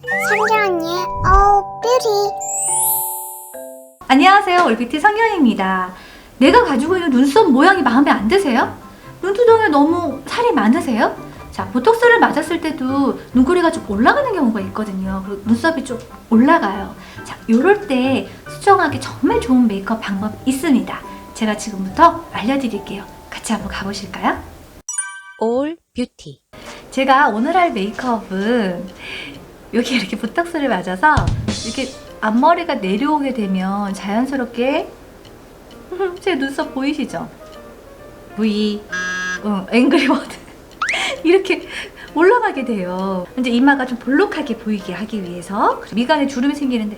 성경 언니의 뷰티. 안녕하세요. 올뷰티 성경입니다. 내가 가지고 있는 눈썹 모양이 마음에 안 드세요? 눈두덩이에 너무 살이 많으세요? 자, 보톡스를 맞았을 때도 눈꼬리가 좀 올라가는 경우가 있거든요. 그리고 눈썹이 좀 올라가요. 자, 요럴 때 수정하기 정말 좋은 메이크업 방법이 있습니다. 제가 지금부터 알려드릴게요. 같이 한번 가보실까요? 올 뷰티. 제가 오늘 할 메이크업은 여기 이렇게 보톡스를 맞아서 이렇게 앞머리가 내려오게 되면 자연스럽게 제 눈썹 보이시죠? V, 앵그리버드 이렇게 올라가게 돼요. 이제 이마가 좀 볼록하게 보이게 하기 위해서. 미간에 주름이 생기는데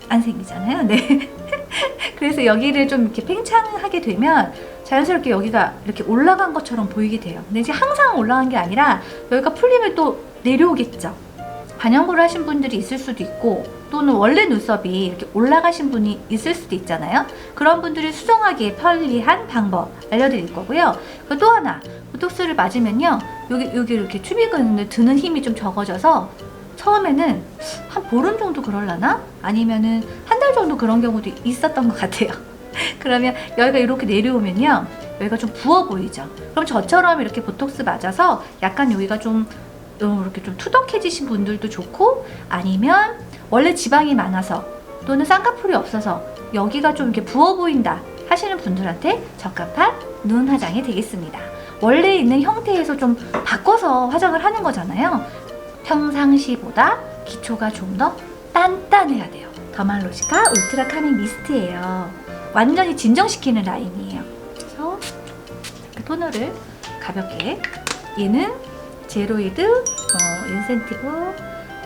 안 생기잖아요. 네. 그래서 여기를 좀 이렇게 팽창하게 되면 자연스럽게 여기가 이렇게 올라간 것처럼 보이게 돼요. 근데 이제 항상 올라간 게 아니라 여기가 풀리면 또 내려오겠죠. 반영구를 하신 분들이 있을 수도 있고, 또는 원래 눈썹이 이렇게 올라가신 분이 있을 수도 있잖아요. 그런 분들이 수정하기에 편리한 방법 알려드릴 거고요. 그리고 또 하나, 보톡스를 맞으면요, 여기 이렇게 추미근을 드는 힘이 좀 적어져서 처음에는 한 보름 정도 그럴라나? 아니면은 한 달 정도 그런 경우도 있었던 것 같아요. 그러면 여기가 이렇게 내려오면요, 여기가 좀 부어 보이죠. 그럼 저처럼 이렇게 보톡스 맞아서 약간 여기가 좀 이렇게 좀 투덕해지신 분들도 좋고, 아니면 원래 지방이 많아서 또는 쌍꺼풀이 없어서 여기가 좀 이렇게 부어 보인다 하시는 분들한테 적합한 눈 화장이 되겠습니다. 원래 있는 형태에서 좀 바꿔서 화장을 하는 거잖아요. 평상시보다 기초가 좀 더 단단해야 돼요. 더말로시카 울트라 카밍 미스트예요. 완전히 진정시키는 라인이에요. 그래서 이렇게 토너를 가볍게, 얘는 제로이드 인센티브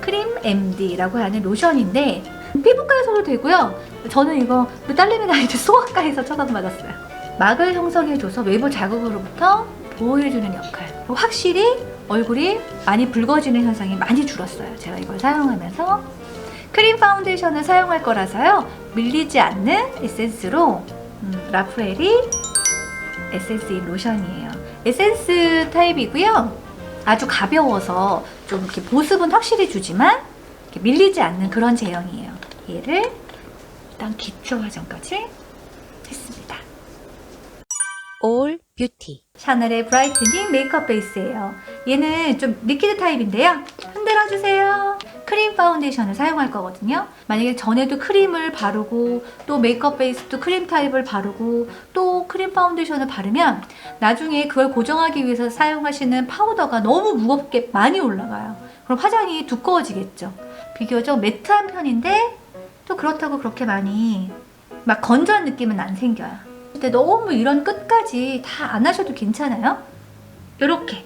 크림 MD라고 하는 로션인데 피부과에서도 되고요. 저는 이거 딸내미가 아니라 소아과에서 처방받았어요. 막을 형성해줘서 외부 자극으로부터 보호해주는 역할. 확실히 얼굴이 많이 붉어지는 현상이 많이 줄었어요. 제가 이걸 사용하면서. 크림 파운데이션을 사용할 거라서요, 밀리지 않는 에센스로 라프레리 에센스인 로션이에요. 에센스 타입이고요. 아주 가벼워서 좀 이렇게 보습은 확실히 주지만 이렇게 밀리지 않는 그런 제형이에요. 얘를 일단 기초 화장까지 했습니다. 올 뷰티. 샤넬의 브라이트닝 메이크업 베이스예요. 얘는 좀 리퀴드 타입인데요. 흔들어주세요. 크림 파운데이션을 사용할 거거든요. 만약에 전에도 크림을 바르고 또 메이크업 베이스도 크림 타입을 바르고 또 크림 파운데이션을 바르면 나중에 그걸 고정하기 위해서 사용하시는 파우더가 너무 무겁게 많이 올라가요. 그럼 화장이 두꺼워지겠죠. 비교적 매트한 편인데 또 그렇다고 그렇게 많이 막 건조한 느낌은 안 생겨요. 근데 너무 이런 끝까지 다 안 하셔도 괜찮아요. 이렇게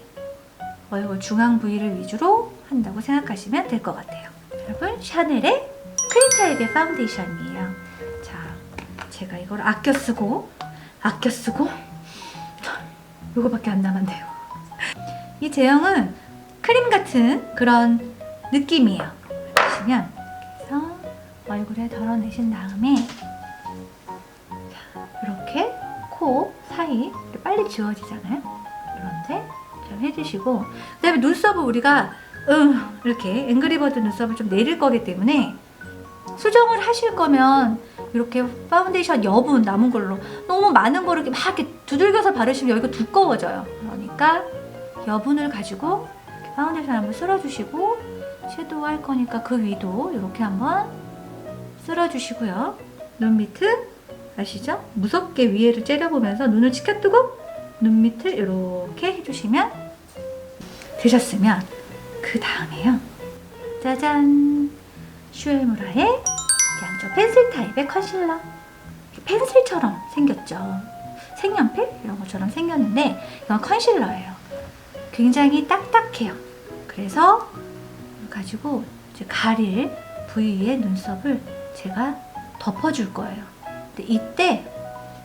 얼굴 중앙 부위를 위주로 한다고 생각하시면 될 것 같아요. 여러분, 샤넬의 크림 타입의 파운데이션이에요. 자, 제가 이걸 아껴 쓰고 이거밖에 안 남았네요. 이 제형은 크림 같은 그런 느낌이에요. 보시면 그래서 얼굴에 덜어내신 다음에 이렇게 코 사이 빨리 지워지잖아요. 이런데 좀 해주시고, 그 다음에 눈썹을 우리가 이렇게 앵그리버드 눈썹을 좀 내릴 거기 때문에 수정을 하실 거면 이렇게 파운데이션 여분 남은 걸로, 너무 많은 거를 이렇게 막 이렇게 두들겨서 바르시면 여기가 두꺼워져요. 그러니까 여분을 가지고 이렇게 파운데이션 한번 쓸어주시고, 섀도우 할 거니까 그 위도 이렇게 한번 쓸어주시고요. 눈 밑은 아시죠? 무섭게 위에를 째려보면서 눈을 치켜뜨고 눈 밑을 이렇게 해주시면 되셨으면, 그 다음에요, 짜잔, 슈에무라의 양쪽 펜슬 타입의 컨실러. 펜슬처럼 생겼죠. 색연필 이런 것처럼 생겼는데 이건 컨실러예요. 굉장히 딱딱해요. 그래서 가지고 이제 가릴 부위의 눈썹을 제가 덮어줄 거예요. 근데 이때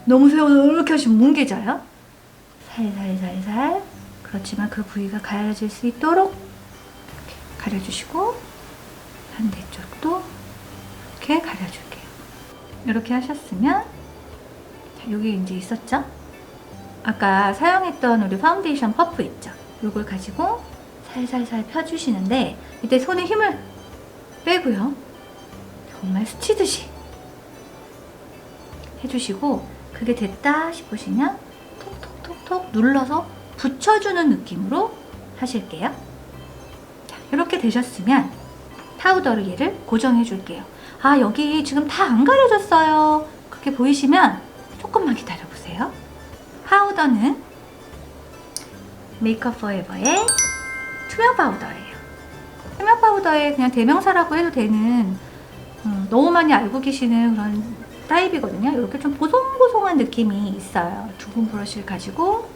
너무 세워서 이렇게 하시면 뭉개져요. 살살살살. 그렇지만 그 부위가 가려질 수 있도록 이렇게 가려주시고, 반대쪽도 이렇게 가려줄게요. 이렇게 하셨으면, 자, 여기 이제 있었죠? 아까 사용했던 우리 파운데이션 퍼프 있죠? 이걸 가지고 살살살 펴주시는데, 이때 손에 힘을 빼고요. 정말 스치듯이 해주시고, 그게 됐다 싶으시면 톡톡톡톡 눌러서 붙여주는 느낌으로 하실게요. 자, 이렇게 되셨으면 파우더로 얘를 고정해 줄게요. 아, 여기 지금 다 안 가려졌어요. 그렇게 보이시면 조금만 기다려 보세요. 파우더는 메이크업 포에버의 투명 파우더예요. 투명 파우더의 그냥 대명사라고 해도 되는 너무 많이 알고 계시는 그런 타입이거든요. 이렇게 좀 보송보송한 느낌이 있어요. 둥근 브러쉬를 가지고,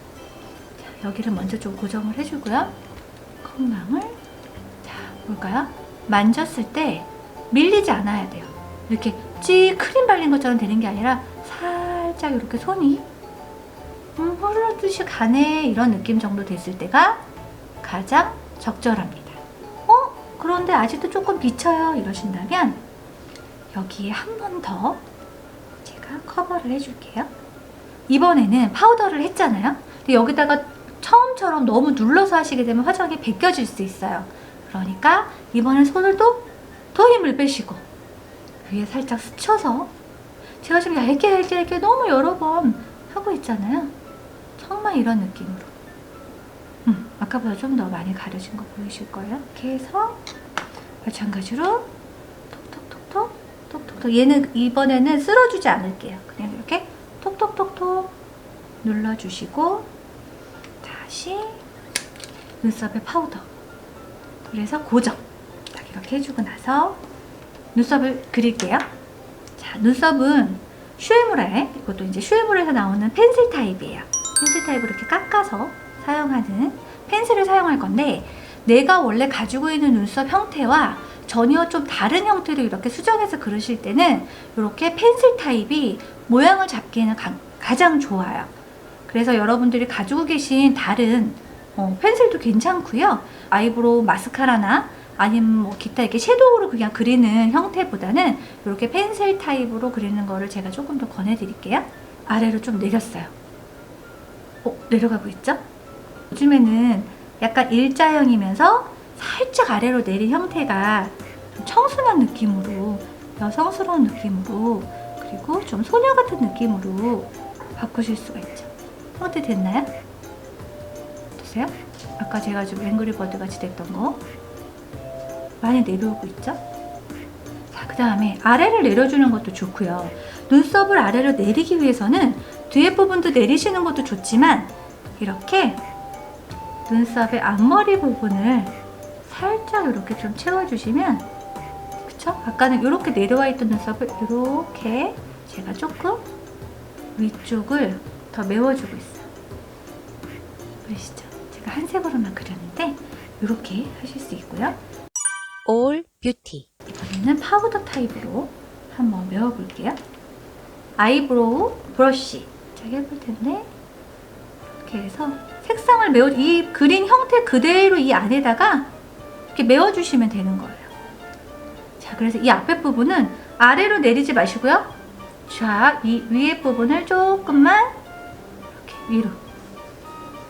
자, 여기를 먼저 좀 고정을 해주고요. 콧망울, 자, 볼까요? 만졌을 때 밀리지 않아야 돼요. 이렇게 찌 크림 발린 것처럼 되는 게 아니라 살짝 이렇게 손이 흐르듯이 가네, 이런 느낌 정도 됐을 때가 가장 적절합니다. 그런데 아직도 조금 비쳐요 이러신다면 여기에 한 번 더 제가 커버를 해줄게요. 이번에는 파우더를 했잖아요. 근데 여기다가 처음처럼 너무 눌러서 하시게 되면 화장이 벗겨질 수 있어요. 그러니까 이번엔 손을 또 더 힘을 빼시고 위에 살짝 스쳐서, 제가 지금 얇게 너무 여러 번 하고 있잖아요. 정말 이런 느낌으로, 아까보다 좀 더 많이 가려진 거 보이실 거예요. 이렇게 해서 마찬가지로 톡톡톡톡, 얘는 이번에는 쓸어주지 않을게요. 그냥 이렇게 톡톡톡톡 눌러주시고, 다시 눈썹에 파우더, 그래서 고정 딱 이렇게 해주고 나서 눈썹을 그릴게요. 자, 눈썹은 슈에무라에, 이것도 이제 슈에무라에서 나오는 펜슬 타입이에요. 펜슬 타입으로 이렇게 깎아서 사용하는 펜슬을 사용할 건데, 내가 원래 가지고 있는 눈썹 형태와 전혀 좀 다른 형태로 이렇게 수정해서 그리실 때는 이렇게 펜슬 타입이 모양을 잡기에는 가장 좋아요. 그래서 여러분들이 가지고 계신 다른 펜슬도 괜찮고요. 아이브로우 마스카라나 아니면 뭐 기타 이렇게 섀도우로 그냥 그리는 형태보다는 이렇게 펜슬 타입으로 그리는 거를 제가 조금 더 권해드릴게요. 아래로 좀 내렸어요. 내려가고 있죠? 요즘에는 약간 일자형이면서 살짝 아래로 내린 형태가 좀 청순한 느낌으로, 여성스러운 느낌으로, 그리고 좀 소녀 같은 느낌으로 바꾸실 수가 있죠. 어때, 됐나요? 보세요. 아까 제가 좀 앵그리버드 같이 됐던 거 많이 내려오고 있죠? 자, 그 다음에 아래를 내려주는 것도 좋고요. 눈썹을 아래로 내리기 위해서는 뒤에 부분도 내리시는 것도 좋지만, 이렇게 눈썹의 앞머리 부분을 살짝 이렇게 좀 채워주시면, 그쵸? 아까는 이렇게 내려와 있던 눈썹을 이렇게 제가 조금 위쪽을 더 메워주고 있어요. 보이시죠? 제가 한 색으로만 그렸는데 이렇게 하실 수 있고요. All Beauty. 이번에는 파우더 타입으로 한번 메워볼게요. 아이브로우 브러쉬 제가 해볼 텐데, 이렇게 해서 색상을 이 그린 형태 그대로 이 안에다가 이렇게 메워주시면 되는 거예요. 자, 그래서 이 앞에 부분은 아래로 내리지 마시고요. 자, 이 위에 부분을 조금만 이렇게 위로.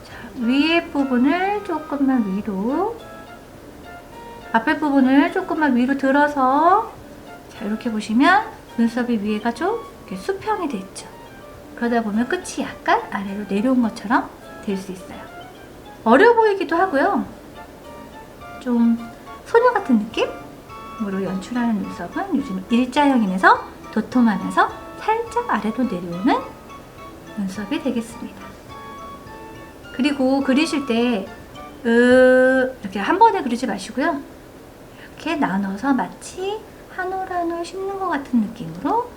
자, 위에 부분을 조금만 위로. 앞에 부분을 조금만 위로 들어서, 자, 이렇게 보시면 눈썹이 위에가 좀 이렇게 수평이 됐죠. 그러다 보면 끝이 약간 아래로 내려온 것처럼 될 수 있어요. 어려 보이기도 하고요. 좀 소녀 같은 느낌으로 연출하는 눈썹은 요즘 일자형이면서 도톰하면서 살짝 아래로 내려오는 눈썹이 되겠습니다. 그리고 그리실 때 이렇게 한 번에 그리지 마시고요. 이렇게 나눠서 마치 한 올 한 올 씹는 것 같은 느낌으로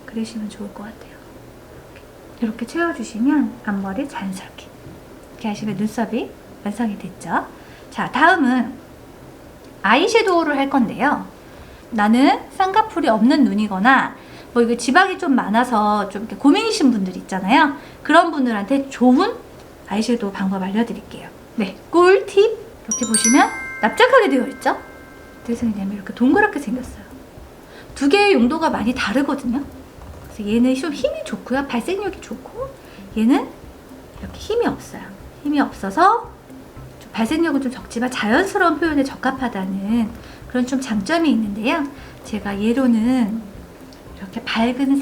그리시면 좋을 것 같아요. 이렇게 채워주시면 앞머리 자연스럽게 이렇게 하시면 눈썹이 완성이 됐죠. 자, 다음은 아이섀도우를 할 건데요. 나는 쌍꺼풀이 없는 눈이거나 뭐 이게 지방이 좀 많아서 좀 이렇게 고민이신 분들 있잖아요. 그런 분들한테 좋은 아이섀도우 방법 알려드릴게요. 네, 꿀팁. 이렇게 보시면 납작하게 되어 있죠? 어떻게 생겼냐면 이렇게 동그랗게 생겼어요. 두 개의 용도가 많이 다르거든요. 그래서 얘는 좀 힘이 좋고요. 발색력이 좋고, 얘는 이렇게 힘이 없어요. 힘이 없어서 좀 발색력은 좀 적지만 자연스러운 표현에 적합하다는 그런 좀 장점이 있는데요. 제가 예로는 이렇게 밝은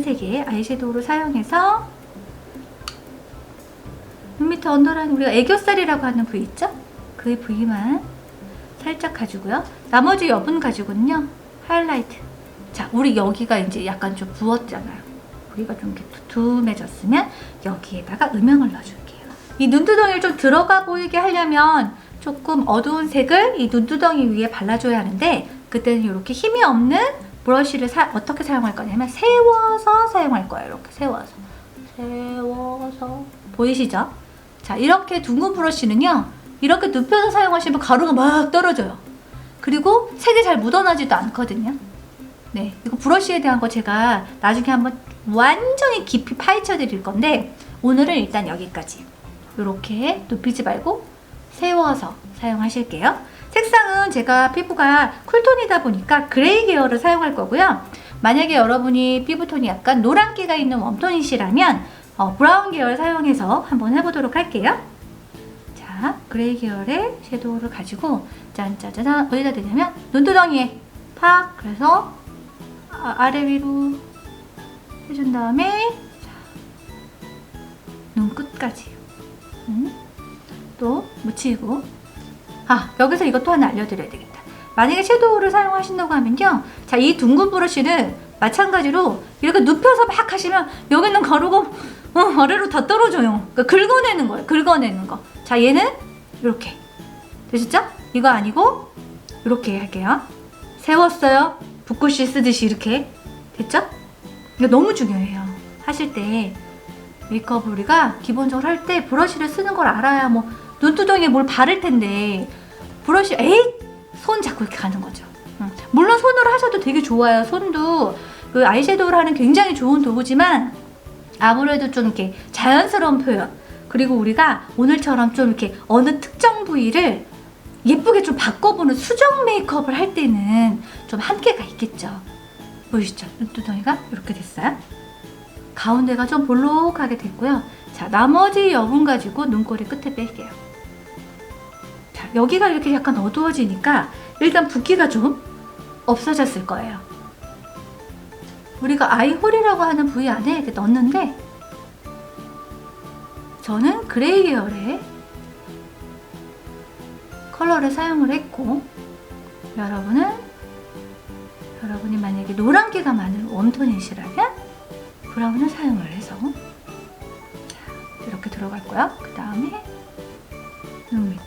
색의 아이섀도우를 사용해서 눈 밑에 언더라인, 우리가 애교살이라고 하는 부위 있죠? 그 부위만 살짝 가지고요. 나머지 여분 가지고는요, 하이라이트. 자, 우리 여기가 이제 약간 좀 부었잖아요. 여기가 좀 이렇게 두툼해졌으면 여기에다가 음영을 넣어줄게요. 이 눈두덩이를 좀 들어가 보이게 하려면 조금 어두운 색을 이 눈두덩이 위에 발라줘야 하는데, 그때는 이렇게 힘이 없는 브러쉬를 어떻게 사용할 거냐면 세워서 사용할 거예요. 이렇게 세워서 보이시죠? 자, 이렇게 둥근 브러쉬는요, 이렇게 눕혀서 사용하시면 가루가 막 떨어져요. 그리고 색이 잘 묻어나지도 않거든요. 네, 이거 브러쉬에 대한 거 제가 나중에 한번 완전히 깊이 파헤쳐 드릴 건데, 오늘은 일단 여기까지. 이렇게 눕히지 말고 세워서 사용하실게요. 색상은 제가 피부가 쿨톤이다 보니까 그레이 계열을 사용할 거고요. 만약에 여러분이 피부톤이 약간 노란기가 있는 웜톤이시라면 브라운 계열 사용해서 한번 해보도록 할게요. 자, 그레이 계열의 섀도우를 가지고 짠짜자잔, 어디다 대냐면 눈두덩이에 팍, 그래서 아래 위로 해준 다음에 눈끝까지 또 묻히고, 여기서 이것도 하나 알려드려야 되겠다. 만약에 섀도우를 사용하신다고 하면요, 자, 이 둥근 브러쉬는 마찬가지로 이렇게 눕혀서 막 하시면 여기 있는 가루가 아래로 다 떨어져요. 그러니까 긁어내는 거예요. 긁어내는 거. 자, 얘는 이렇게 되셨죠? 이거 아니고 이렇게 할게요. 세웠어요. 붓글씨 쓰듯이 이렇게 됐죠? 이거 너무 중요해요. 하실 때 메이크업을 우리가 기본적으로 할 때 브러쉬를 쓰는 걸 알아야, 뭐 눈두덩이에 뭘 바를 텐데 브러쉬 손 잡고 이렇게 가는 거죠. 물론 손으로 하셔도 되게 좋아요. 손도 그 아이섀도우를 하는 굉장히 좋은 도구지만 아무래도 좀 이렇게 자연스러운 표현, 그리고 우리가 오늘처럼 좀 이렇게 어느 특정 부위를 예쁘게 좀 바꿔보는 수정 메이크업을 할 때는 좀 한계가 있겠죠. 보이시죠? 눈두덩이가 이렇게 됐어요. 가운데가 좀 볼록하게 됐고요. 자, 나머지 여분 가지고 눈꼬리 끝에 뺄게요. 자, 여기가 이렇게 약간 어두워지니까 일단 붓기가 좀 없어졌을 거예요. 우리가 아이홀이라고 하는 부위 안에 이렇게 넣었는데, 저는 그레이 계열의 컬러를 사용을 했고, 여러분이 만약에 노란기가 많은 웜톤이시라면 브라운을 사용을 해서, 자, 이렇게 들어갈 거야. 그 다음에 눈 밑에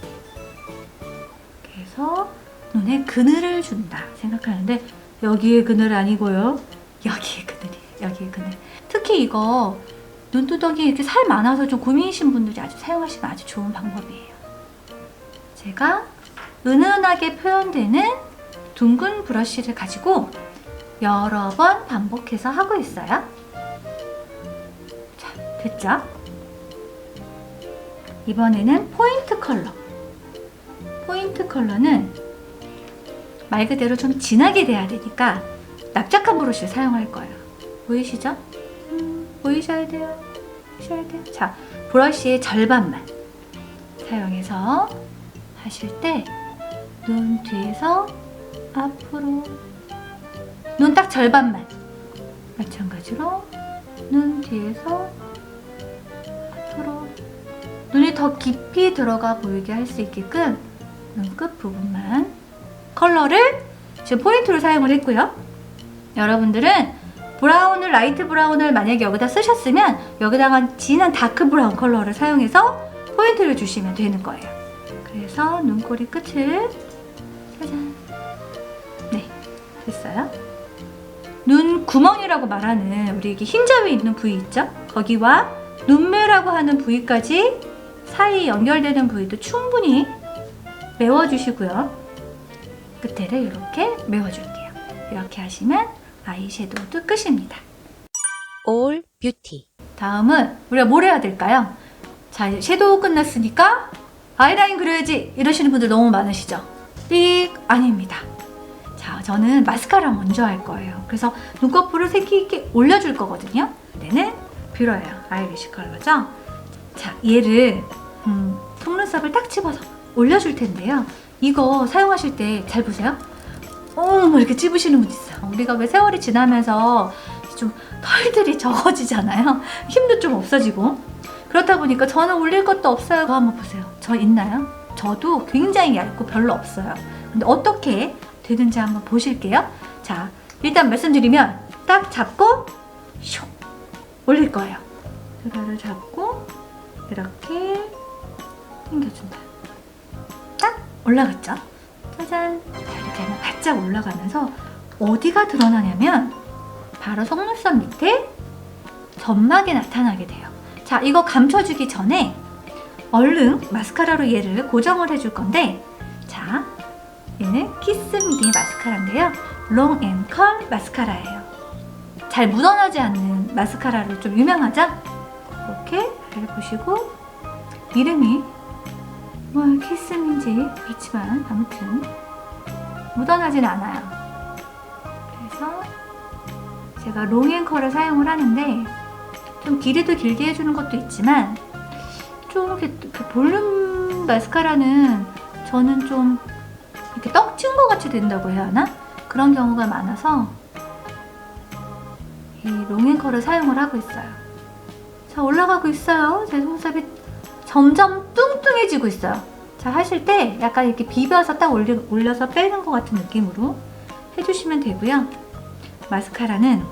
이렇게 해서 눈에 그늘을 준다 생각하는데, 여기에 그늘 아니고요, 여기에 그늘이에요. 여기에 그늘. 특히 이거 눈두덩이 이렇게 살 많아서 좀 고민이신 분들이 아주 사용하시면 아주 좋은 방법이에요. 제가 은은하게 표현되는 둥근 브러쉬를 가지고 여러 번 반복해서 하고 있어요. 자, 됐죠? 이번에는 포인트 컬러. 포인트 컬러는 말 그대로 좀 진하게 돼야 되니까 납작한 브러쉬를 사용할 거예요. 보이시죠? 보이셔야 돼요. 자, 브러쉬의 절반만 사용해서 하실 때 눈 뒤에서 앞으로, 눈 딱 절반만, 마찬가지로 눈 뒤에서 앞으로, 눈이 더 깊이 들어가 보이게 할 수 있게끔 눈 끝 부분만 컬러를 지금 포인트로 사용을 했고요. 여러분들은 브라운을, 라이트 브라운을 만약에 여기다 쓰셨으면 여기다가 진한 다크 브라운 컬러를 사용해서 포인트를 주시면 되는 거예요. 그래서 눈꼬리 끝을 짜잔, 네, 됐어요. 눈 구멍이라고 말하는 우리 이게 흰점이 있는 부위 있죠? 거기와 눈매라고 하는 부위까지 사이 연결되는 부위도 충분히 메워주시고요. 끝에를 이렇게 메워줄게요. 이렇게 하시면 아이섀도우도 끝입니다. All Beauty. 다음은 우리가 뭘 해야 될까요? 자, 섀도우 끝났으니까 아이라인 그려야지 이러시는 분들 너무 많으시죠? 삑! 아닙니다. 자, 저는 마스카라 먼저 할 거예요. 그래서 눈꺼풀을 새끼 있게 올려줄 거거든요. 얘는 뷰러예요. 아이리쉬 컬러죠? 자, 얘를 속눈썹을 딱 집어서 올려줄 텐데요. 이거 사용하실 때 잘 보세요. 뭐 이렇게 찝으시는 분 있어요. 우리가 왜 세월이 지나면서 좀 털들이 적어지잖아요. 힘도 좀 없어지고. 그렇다 보니까 저는 올릴 것도 없어요. 그거 한번 보세요. 저 있나요? 저도 굉장히 얇고 별로 없어요. 근데 어떻게 되는지 한번 보실게요. 자, 일단 말씀드리면 딱 잡고 슉 올릴 거예요. 드라를 잡고 이렇게 당겨준다. 딱 올라갔죠? 짜잔. 자, 이렇게 하면 바짝 올라가면서 어디가 드러나냐면 바로 속눈썹 밑에 점막이 나타나게 돼요. 자, 이거 감춰주기 전에 얼른 마스카라로 얘를 고정을 해줄 건데, 자, 얘는 키스미의 마스카라인데요. 롱 앤 컬 마스카라예요. 잘 묻어나지 않는 마스카라로 좀 유명하죠? 이렇게 잘 보시고, 이름이 뭐 키스미인지 그렇지만 아무튼 묻어나진 않아요. 그래서 제가 롱 앤 컬을 사용을 하는데 좀 길이도 길게 해주는 것도 있지만 좀 이렇게 볼륨 마스카라는 저는 좀 이렇게 떡진 것 같이 된다고 해야 하나? 그런 경우가 많아서 이 롱앤컬을 사용을 하고 있어요. 자, 올라가고 있어요. 제 속눈썹이 점점 뚱뚱해지고 있어요. 자, 하실 때 약간 이렇게 비벼서 딱 올려서 빼는 것 같은 느낌으로 해주시면 되고요. 마스카라는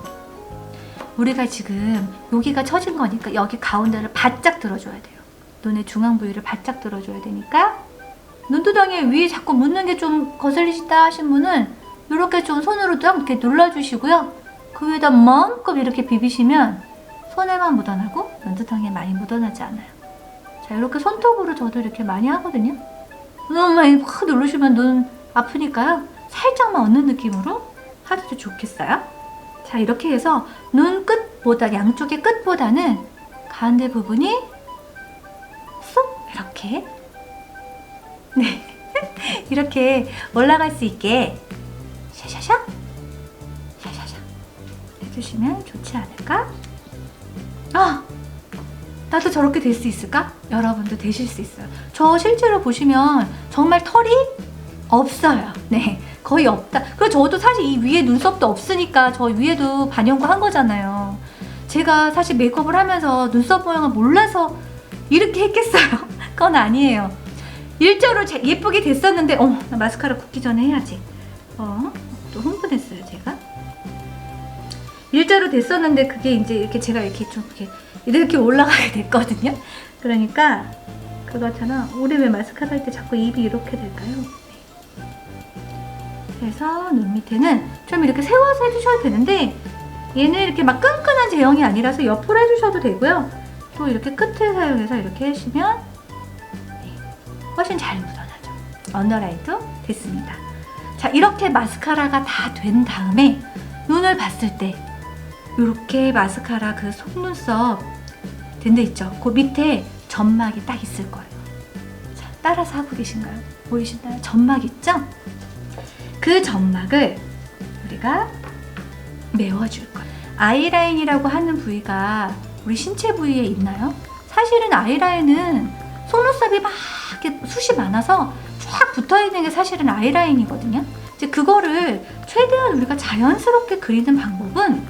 우리가 지금 여기가 처진 거니까 여기 가운데를 바짝 들어줘야 돼요. 눈의 중앙 부위를 바짝 들어줘야 되니까 눈두덩이 위에 자꾸 묻는 게 좀 거슬리시다 하신 분은 이렇게 좀 손으로 딱 이렇게 눌러주시고요. 그 위에다 마음껏 이렇게 비비시면 손에만 묻어나고 눈두덩이에 많이 묻어나지 않아요. 자, 이렇게 손톱으로 저도 이렇게 많이 하거든요. 너무 많이 확 누르시면 눈 아프니까요. 살짝만 얹는 느낌으로 하셔도 좋겠어요. 자, 이렇게 해서 눈 끝보다, 양쪽의 끝보다는 가운데 부분이 쏙 이렇게 네 이렇게 올라갈 수 있게 샤샤샤 샤샤샤 해주시면 좋지 않을까? 나도 저렇게 될 수 있을까? 여러분도 되실 수 있어요. 저 실제로 보시면 정말 털이 없어요. 네, 거의 없다. 그리고 저도 사실 이 위에 눈썹도 없으니까 저 위에도 반영구 한 거잖아요. 제가 사실 메이크업을 하면서 눈썹 모양을 몰라서 이렇게 했겠어요? 그건 아니에요. 일자로 예쁘게 됐었는데 나 마스카라 굳기 전에 해야지. 또 흥분했어요, 제가. 일자로 됐었는데 그게 이제 이렇게 제가 이렇게 좀 이렇게 올라가게 됐거든요. 그러니까 그것처럼 우리 왜 마스카라 할 때 자꾸 입이 이렇게 될까요? 그래서 눈 밑에는 좀 이렇게 세워서 해주셔도 되는데 얘는 이렇게 막 끈끈한 제형이 아니라서 옆으로 해주셔도 되고요. 또 이렇게 끝을 사용해서 이렇게 해주시면 훨씬 잘 묻어나죠. 언더라이도 됐습니다. 자, 이렇게 마스카라가 다 된 다음에 눈을 봤을 때 이렇게 마스카라 그 속눈썹 된 데 있죠? 그 밑에 점막이 딱 있을 거예요. 자, 따라서 하고 계신가요? 보이시나요? 점막 있죠? 그 점막을 우리가 메워줄 거예요. 아이라인이라고 하는 부위가 우리 신체 부위에 있나요? 사실은 아이라인은 속눈썹이 막 이렇게 숱이 많아서 쫙 붙어있는 게 사실은 아이라인이거든요. 이제 그거를 최대한 우리가 자연스럽게 그리는 방법은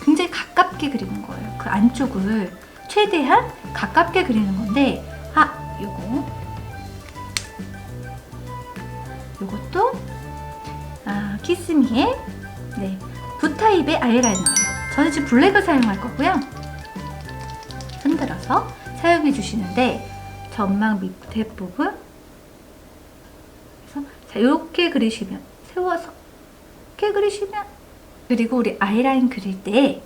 굉장히 가깝게 그리는 거예요. 그 안쪽을 최대한 가깝게 그리는 건데, 요것도 키스미의 붓타입의 아이라이너예요. 저는 지금 블랙을 사용할 거고요. 흔들어서 사용해 주시는데 점막 밑에 부분 그래서 자, 이렇게 그리시면 세워서 이렇게 그리시면, 그리고 우리 아이라인 그릴 때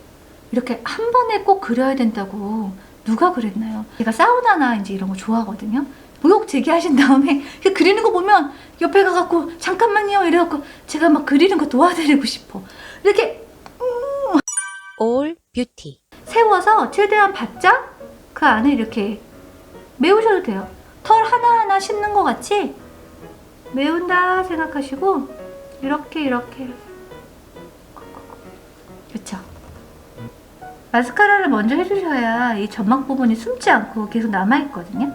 이렇게 한 번에 꼭 그려야 된다고 누가 그랬나요? 제가 사우나나 이제 이런 거 좋아하거든요. 모욕 제기하신 다음에 그리는 거 보면 옆에 가갖고 잠깐만요 이래갖고 제가 막 그리는 거 도와드리고 싶어. 이렇게 All Beauty. 세워서 최대한 바짝 그 안에 이렇게 메우셔도 돼요. 털 하나하나 씹는 것 같이 메운다 생각하시고 이렇게 그쵸? 마스카라를 먼저 해주셔야 이 점막 부분이 숨지 않고 계속 남아있거든요.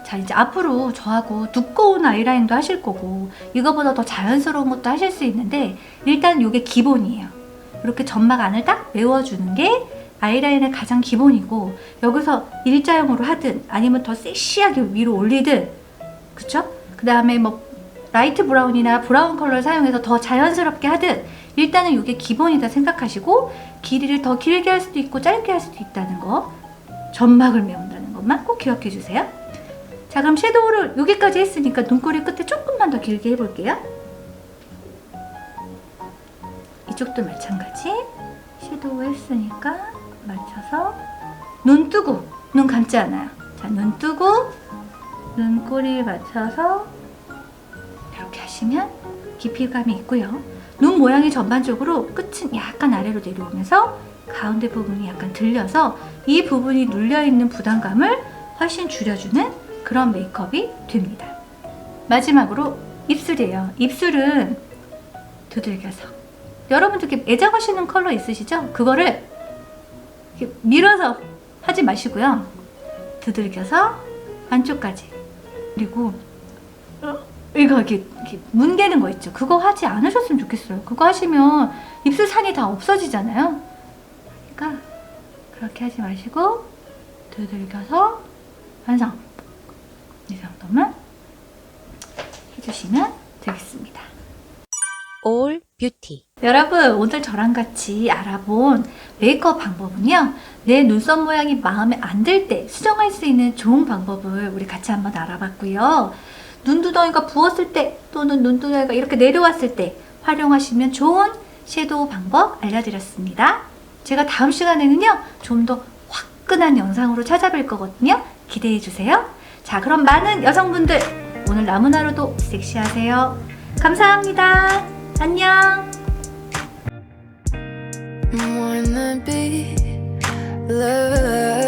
자, 이제 앞으로 저하고 두꺼운 아이라인도 하실 거고 이거보다 더 자연스러운 것도 하실 수 있는데 일단 이게 기본이에요. 이렇게 점막 안을 딱 메워주는 게 아이라인의 가장 기본이고 여기서 일자형으로 하든 아니면 더 섹시하게 위로 올리든 그쵸? 그 다음에 뭐 라이트 브라운이나 브라운 컬러를 사용해서 더 자연스럽게 하든 일단은 이게 기본이다 생각하시고 길이를 더 길게 할 수도 있고 짧게 할 수도 있다는 거 점막을 메운다는 것만 꼭 기억해 주세요. 자, 그럼 섀도우를 여기까지 했으니까 눈꼬리 끝에 조금만 더 길게 해볼게요. 이쪽도 마찬가지. 섀도우 했으니까 맞춰서 눈 뜨고 눈 감지 않아요. 자, 눈 뜨고 눈꼬리 맞춰서 이렇게 하시면 깊이감이 있고요. 눈 모양이 전반적으로 끝은 약간 아래로 내려오면서 가운데 부분이 약간 들려서 이 부분이 눌려있는 부담감을 훨씬 줄여주는 그런 메이크업이 됩니다. 마지막으로 입술이에요. 입술은 두들겨서 여러분들 이렇게 애정하시는 컬러 있으시죠? 그거를 이렇게 밀어서 하지 마시고요. 두들겨서 안쪽까지 그리고 이거 이렇게 뭉개는 거 있죠? 그거 하지 않으셨으면 좋겠어요. 그거 하시면 입술 산이 다 없어지잖아요. 그러니까 그렇게 하지 마시고 두들겨서 완성! 이 정도만 해주시면 되겠습니다. All Beauty. 여러분, 오늘 저랑 같이 알아본 메이크업 방법은요, 내 눈썹 모양이 마음에 안 들 때 수정할 수 있는 좋은 방법을 우리 같이 한번 알아봤고요. 눈두덩이가 부었을 때 또는 눈두덩이가 이렇게 내려왔을 때 활용하시면 좋은 섀도우 방법 알려드렸습니다. 제가 다음 시간에는요, 좀 더 화끈한 영상으로 찾아뵐 거거든요. 기대해주세요. 자, 그럼 많은 여성분들, 오늘 남은 하루도 섹시하세요. 감사합니다. 안녕. Wanna be loved.